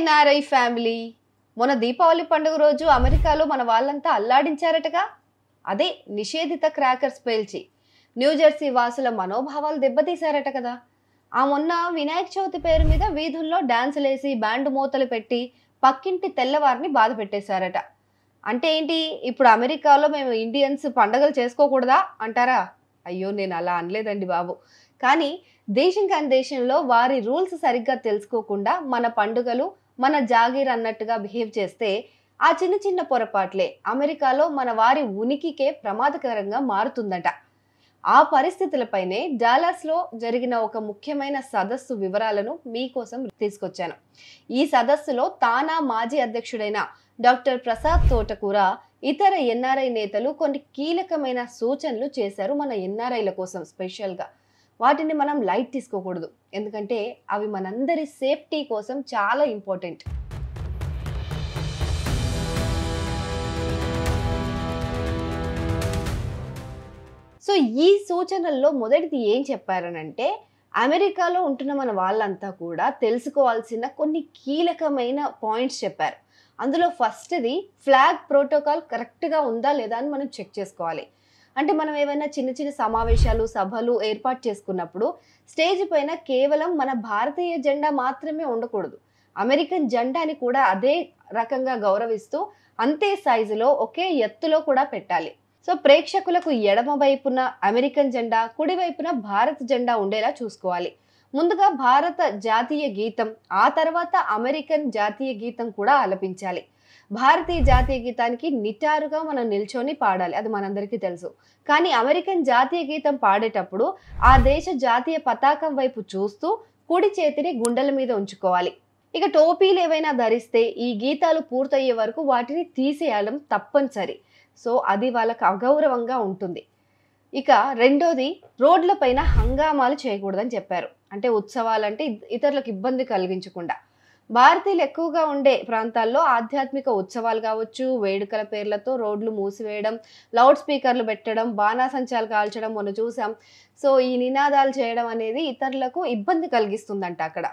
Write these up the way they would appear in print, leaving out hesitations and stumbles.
NRI family మొన్న దీపావళి పండుగ రోజు అమెరికాలో మన వాళ్ళంతా అల్లాడించారటగా. అదే నిషేధిత క్రాకర్స్ పేల్చి న్యూజెర్సీ వాసుల మనోభావాలు దెబ్బతీశారట కదా. ఆ మొన్న వినాయక చవితి పేరు మీద వీధుల్లో డాన్సులేసి బ్యాండ్ మూతలు పెట్టి పక్కింటి తెల్లవారిని బాధ పెట్టేశారట. అంటే ఏంటి, ఇప్పుడు అమెరికాలో మేము ఇండియన్స్ పండగలు చేసుకోకూడదా అంటారా? అయ్యో, నేను అలా అనలేదండి బాబు. కానీ దేశం కాని దేశంలో వారి రూల్స్ సరిగ్గా తెలుసుకోకుండా మన పండుగలు మన జాగీర్ అన్నట్టుగా బిహేవ్ చేస్తే ఆ చిన్న చిన్న పొరపాట్లే అమెరికాలో మన వారి ఉనికికే ప్రమాదకరంగా మారుతుందట. ఆ పరిస్థితులపైనే డాలస్లో జరిగిన ఒక ముఖ్యమైన సదస్సు వివరాలను మీకోసం తీసుకొచ్చాను. ఈ సదస్సులో తానా మాజీ అధ్యక్షుడైన డాక్టర్ ప్రసాద్ తోటకూర, ఇతర ఎన్ఆర్ఐ నేతలు కొన్ని కీలకమైన సూచనలు చేశారు మన ఎన్ఆర్ఐల కోసం స్పెషల్గా. వాటిని మనం లైట్ తీసుకోకూడదు, ఎందుకంటే అవి మనందరి సేఫ్టీ కోసం చాలా ఇంపార్టెంట్. సో ఈ సూచనల్లో మొదటిది ఏం చెప్పారనంటే, అమెరికాలో ఉంటున్న మన వాళ్ళంతా కూడా తెలుసుకోవాల్సిన కొన్ని కీలకమైన పాయింట్స్ చెప్పారు. అందులో ఫస్ట్ది ఫ్లాగ్ ప్రోటోకాల్ కరెక్ట్గా ఉందా లేదా అని మనం చెక్ చేసుకోవాలి. అంటే మనం ఏమైనా చిన్న చిన్న సమావేశాలు, సభలు ఏర్పాటు చేసుకున్నప్పుడు స్టేజ్ పైన కేవలం మన భారతీయ జెండా మాత్రమే ఉండకూడదు. అమెరికన్ జెండాని కూడా అదే రకంగా గౌరవిస్తూ అంతే సైజులో ఒకే ఎత్తులో కూడా పెట్టాలి. సో ప్రేక్షకులకు ఎడమ వైపున అమెరికన్ జెండా, కుడి వైపున భారత జెండా ఉండేలా చూసుకోవాలి. ముందుగా భారత జాతీయ గీతం, ఆ తర్వాత అమెరికన్ జాతీయ గీతం కూడా ఆలపించాలి. భారతీయ జాతీయ గీతానికి నిటారుగా మనం నిల్చొని పాడాలి, అది మనందరికీ తెలుసు. కానీ అమెరికన్ జాతీయ గీతం పాడేటప్పుడు ఆ దేశ జాతీయ పతాకం వైపు చూస్తూ కుడి చేతిని గుండెల మీద ఉంచుకోవాలి. ఇక టోపీలు ఏవైనా ధరిస్తే ఈ గీతాలు పూర్తయ్యే వరకు వాటిని తీసేయడం తప్పనిసరి. సో అది వాళ్ళకు అగౌరవంగా ఉంటుంది. ఇక రెండోది, రోడ్లపైన హంగామాలు చేయకూడదని చెప్పారు. అంటే ఉత్సవాలంటే ఇతరులకు ఇబ్బంది కలిగించకుండా. భారతీయులు ఎక్కువగా ఉండే ప్రాంతాల్లో ఆధ్యాత్మిక ఉత్సవాలు కావచ్చు, వేడుకల పేర్లతో రోడ్లు మూసివేయడం, లౌడ్ స్పీకర్లు పెట్టడం, బాణాసంచాలు కాల్చడం మొన్న చూసాం. సో ఈ నినాదాలు చేయడం అనేది ఇతరులకు ఇబ్బంది కలిగిస్తుందంట అక్కడ.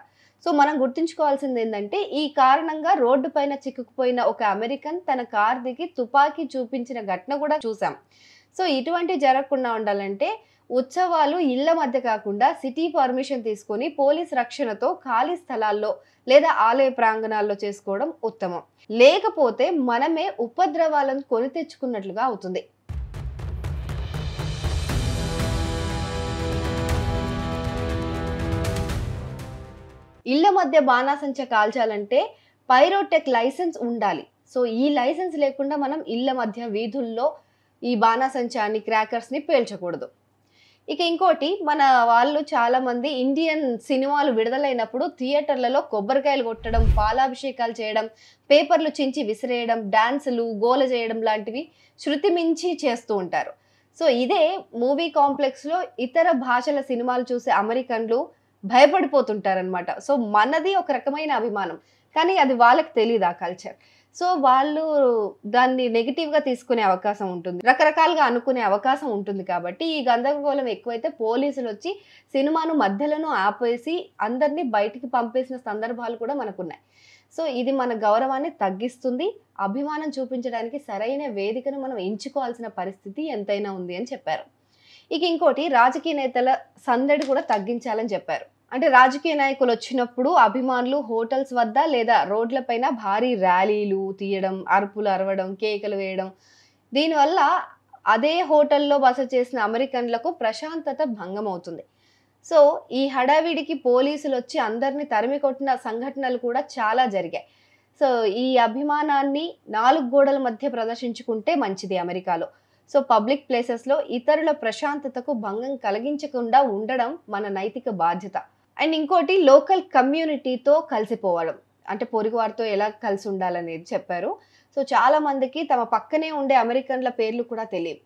సో మనం గుర్తుంచుకోవాల్సింది ఏంటంటే, ఈ కారణంగా రోడ్డు పైన చిక్కుకుపోయిన ఒక అమెరికన్ తన కార్ దిగి తుపాకీ చూపించిన ఘటన కూడా చూసాం. సో ఇటువంటి జరగకుండా ఉండాలంటే ఉత్సవాలు ఇళ్ల మధ్య కాకుండా సిటీ పర్మిషన్ తీసుకొని పోలీస్ రక్షణతో ఖాళీ స్థలాల్లో లేదా ఆలయ ప్రాంగణాల్లో చేసుకోవడం ఉత్తమం. లేకపోతే మనమే ఉపద్రవాలను కొని తెచ్చుకున్నట్లుగా అవుతుంది. ఇళ్ల మధ్య బాణాసంచ కాల్చాలంటే పైరోటెక్ లైసెన్స్ ఉండాలి. సో ఈ లైసెన్స్ లేకుండా మనం ఇళ్ల మధ్య వీధుల్లో ఈ బాణాసంచాన్ని, క్రాకర్స్ని పేల్చకూడదు. ఇక ఇంకోటి, మన వాళ్ళు చాలా మంది ఇండియన్ సినిమాలు విడుదలైనప్పుడు థియేటర్లలో కొబ్బరికాయలు కొట్టడం, పాలాభిషేకాలు చేయడం, పేపర్లు చించి విసిరేయడం, డాన్సులు, గోల చేయడం లాంటివి శృతి మించి చేస్తూ ఉంటారు. సో ఇదే మూవీ కాంప్లెక్స్లో ఇతర భాషల సినిమాలు చూసే అమెరికన్లు భయపడిపోతుంటారనమాట. సో మనది ఒక రకమైన అభిమానం, కానీ అది వాళ్ళకి తెలియదు ఆ కల్చర్. సో వాళ్ళు దాన్ని నెగిటివ్గా తీసుకునే అవకాశం ఉంటుంది, రకరకాలుగా అనుకునే అవకాశం ఉంటుంది. కాబట్టి ఈ గందరగోళం ఎక్కువైతే పోలీసులు వచ్చి సినిమాను మధ్యలోనూ ఆపేసి అందరినీ బయటికి పంపేసిన సందర్భాలు కూడా మనకున్నాయి. సో ఇది మన గౌరవాన్ని తగ్గిస్తుంది. అభిమానం చూపించడానికి సరైన వేదికను మనం ఎంచుకోవాల్సిన పరిస్థితి ఎంతైనా ఉంది అని చెప్పారు. ఇక ఇంకోటి, రాజకీయ నేతల సందడి కూడా తగ్గించాలని చెప్పారు. అంటే రాజకీయ నాయకులు వచ్చినప్పుడు అభిమానులు హోటల్స్ వద్ద లేదా రోడ్లపైన భారీ ర్యాలీలు తీయడం, అరుపులు అరవడం, కేకలు వేయడం, దీనివల్ల అదే హోటల్లో బస చేసిన అమెరికన్లకు ప్రశాంతత భంగం అవుతుంది. సో ఈ హడావిడికి పోలీసులు వచ్చి అందరినీ తరిమి కొట్టిన సంఘటనలు కూడా చాలా జరిగాయి. సో ఈ అభిమానాన్ని 4 గోడల మధ్య ప్రదర్శించుకుంటే మంచిది అమెరికాలో. సో పబ్లిక్ ప్లేసెస్లో ఇతరుల ప్రశాంతతకు భంగం కలిగించకుండా ఉండడం మన నైతిక బాధ్యత. అండ్ ఇంకోటి, లోకల్ కమ్యూనిటీతో కలిసిపోవడం, అంటే పొరుగు వారితో ఎలా కలిసి ఉండాలనేది చెప్పారు. సో చాలా మందికి తమ పక్కనే ఉండే అమెరికన్ల పేర్లు కూడా తెలియవు.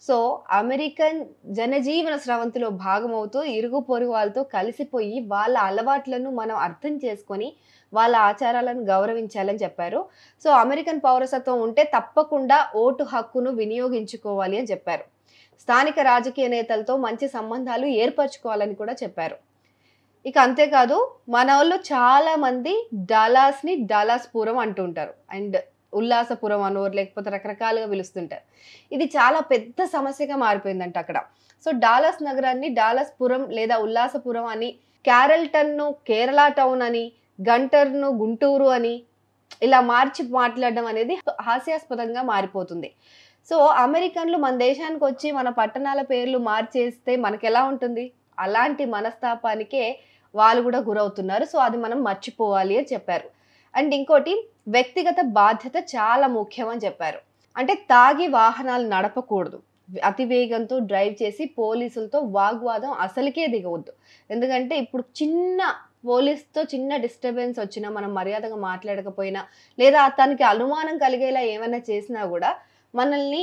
సో అమెరికన్ జనజీవన స్రవంతిలో భాగమవుతూ ఇరుగు పొరుగు వాళ్ళతో కలిసిపోయి వాళ్ళ అలవాట్లను మనం అర్థం చేసుకొని వాళ్ళ ఆచారాలను గౌరవించాలని చెప్పారు. సో అమెరికన్ పౌరసత్వం ఉంటే తప్పకుండా ఓటు హక్కును వినియోగించుకోవాలి అని చెప్పారు. స్థానిక రాజకీయ నేతలతో మంచి సంబంధాలు ఏర్పరచుకోవాలని కూడా చెప్పారు. ఇక అంతేకాదు మనోళ్ళు చాలా మంది డలాస్‌ని డలాస్‌పురం అంటుంటారు. అండ్ ఉల్లాసపురం అనో లేకపోతే రకరకాలుగా పిలుస్తుంటారు. ఇది చాలా పెద్ద సమస్యగా మారిపోయిందంట అక్కడ. సో, డాలస్ నగరాన్ని డాలస్‌పురం లేదా ఉల్లాసపురం అని, క్యారల్‌టన్‌ను కేరళ టౌన్ అని, గంటర్‌ను గుంటూరు అని ఇలా మార్చి మాట్లాడడం అనేది హాస్యాస్పదంగా మారిపోతుంది. సో, అమెరికన్‌లు మన దేశానికొచ్చి మన పట్టణాల పేర్లు మార్చేస్తే మనకెలా ఉంటుంది? అలాంటి మనస్తాపానికే వాళ్ళు గూడా గురవుతున్నారు. సో, అది మనం మర్చిపోవాలి అని చెప్పారు. అండ్ ఇంకోటి వ్యక్తిగత బాధ్యత చాలా ముఖ్యం అని చెప్పారు. అంటే తాగి వాహనాలు నడపకూడదు. అతి వేగంతో డ్రైవ్ చేసి పోలీసులతో వాగ్వాదం అసలుకే దిగవద్దు. ఎందుకంటే ఇప్పుడు పోలీస్‌తో చిన్న డిస్టర్బెన్స్ వచ్చినా, మనం మర్యాదగా మాట్లాడకపోయినా, లేదా అతనికి అనుమానం కలిగేలా ఏమైనా చేసినా గూడా మనల్ని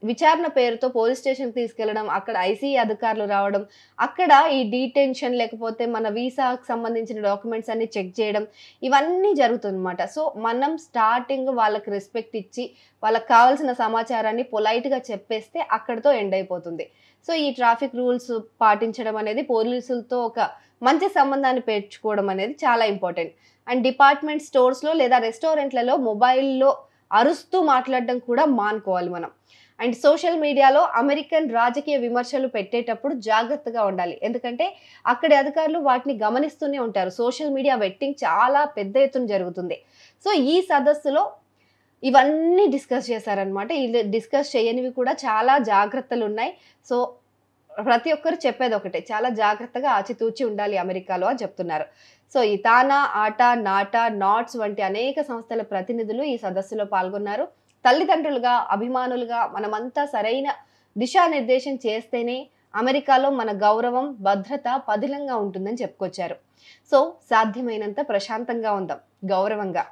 విచారణ పేరుతో పోలీస్ స్టేషన్‌కి తీసుకెళ్లడం, అక్కడ ఐసీ అధికారులు రావడం, అక్కడ ఈ డీటెన్షన్ లేకపోతే మన వీసాకి సంబంధించిన డాక్యుమెంట్స్ అన్నీ చెక్ చేయడం, ఇవన్నీ జరుగుతుందన్నమాట. సో, మనం స్టార్టింగ్ వాళ్ళకి రెస్పెక్ట్ ఇచ్చి, వాళ్ళకి కావాల్సిన సమాచారాన్ని పొలైట్‌గా చెప్పేస్తే అక్కడితో ఎండ్ అయిపోతుంది. సో, ఈ ట్రాఫిక్ రూల్స్ పాటించడం అనేది పోలీసులతో ఒక మంచి సంబంధాన్ని పెంచుకోవడం అనేది చాలా ఇంపార్టెంట్. అండ్ డిపార్ట్మెంట్ స్టోర్స్‌లో లేదా రెస్టారెంట్‌లలో మొబైల్‌లో అరుస్తూ మాట్లాడడం కూడా మానుకోవాలి మనం. అండ్ సోషల్ మీడియాలో అమెరికన్ రాజకీయ విమర్శలు పెట్టేటప్పుడు జాగ్రత్తగా ఉండాలి. ఎందుకంటే అక్కడి అధికారులు వాటిని గమనిస్తూనే ఉంటారు. సోషల్ మీడియా వెట్టింగ్ చాలా పెద్ద ఎత్తున జరుగుతుంది. సో, ఈ సదస్సులో ఇవన్నీ డిస్కస్ చేశారనమాట. డిస్కస్ చేయనివి కూడా చాలా జాగ్రత్తలున్నాయి. సో, ప్రతి ఒక్కరు చెప్పేదొకటే. చాలా జాగ్రత్తగా ఆచితూచి ఉండాలి అమెరికాలో అని చెప్తున్నారు. సో, ఈ తానా, ఆటా, నాటా, నాట్స్ వంటి అనేక సంస్థల ప్రతినిధులు ఈ సదస్సులో పాల్గొన్నారు. తల్లిదండ్రులుగా, అభిమానులుగా మనమంతా సరైన దిశానిర్దేశం చేస్తేనే అమెరికాలో మన గౌరవం, భద్రత పదిలంగా ఉంటుందని చెప్పుకొచ్చారు. సో, సాధ్యమైనంత ప్రశాంతంగా ఉందాం, గౌరవంగా.